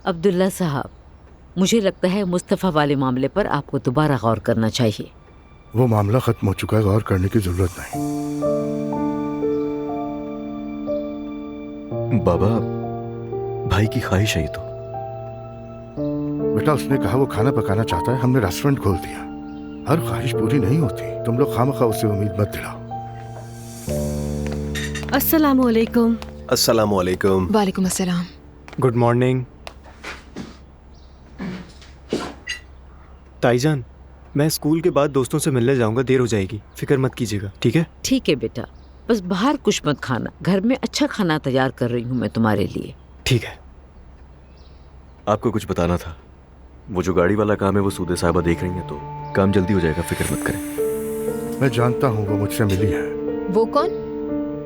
अब्दुल्ला साहब, मुझे लगता है मुस्तफ़ा वाले मामले पर आपको दोबारा गौर करना चाहिए। वो मामला खत्म हो चुका है, गौर करने की जरूरत नहीं। बाबा, भाई की ख्वाहिश है ये तो। बेटा, उसने कहा वो खाना पकाना चाहता है, हमने रेस्टोरेंट खोल दिया। हर ख्वाहिश पूरी नहीं होती, तुम लोग खामखा उसे उम्मीद मत दिलाओ। अस्सलामु अलैकुम। अस्सलामु अलैकुम। वालेकुम अस्सलाम। Good morning. ताईजान, मैं स्कूल के बाद दोस्तों से मिलने जाऊंगा, देर हो जाएगी, फिक्र मत कीजिएगा, ठीक है? ठीक है बेटा, बस बाहर कुछ मत खाना, घर में अच्छा खाना तैयार कर रही हूँ मैं तुम्हारे लिए। ठीक है। आपको कुछ बताना था। वो जो गाड़ी वाला काम है वो सूदे साहबा देख रही हैं, तो काम जल्दी हो जाएगा, फिक्र मत करें। मैं जानता हूँ, वो मुझसे मिली है। वो कौन?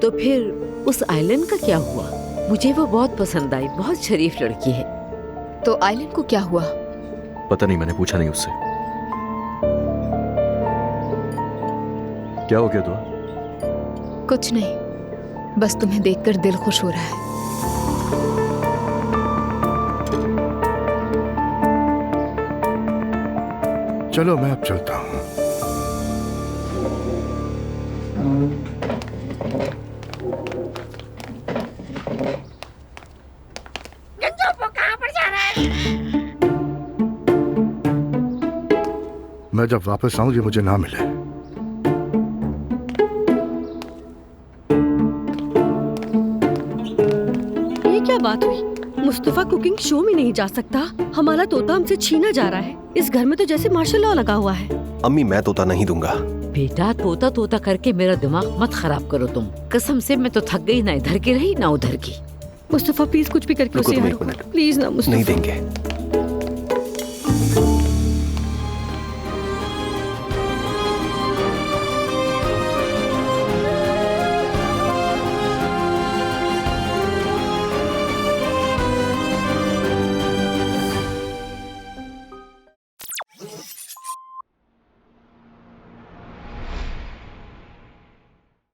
तो फिर उस आइलैंड का क्या हुआ? मुझे वो बहुत पसंद आई, बहुत शरीफ लड़की है। तो आइलैंड को क्या हुआ? पता नहीं, मैंने पूछा नहीं उससे। क्या हो गया दुआ? कुछ नहीं, बस तुम्हें देखकर दिल खुश हो रहा है। चलो मैं अब चलता हूँ। मैं जब वापस आऊं ये मुझे ना मिले। ये क्या बात हुई? मुस्तफ़ा कुकिंग शो में नहीं जा सकता, हमारा तोता हमसे छीना जा रहा है। इस घर में तो जैसे मार्शल लॉ लगा हुआ है। अम्मी, मैं तोता नहीं दूंगा। बेटा, तोता तोता करके मेरा दिमाग मत खराब करो तुम। कसम से मैं तो थक गई, ना इधर की रही ना उधर की। मुस्तफ़ा प्लीज कुछ भी करके रुको उसे तुम यहाँ एक मिनट। प्लीज ना मुस्तफ़ा। नहीं देंगे।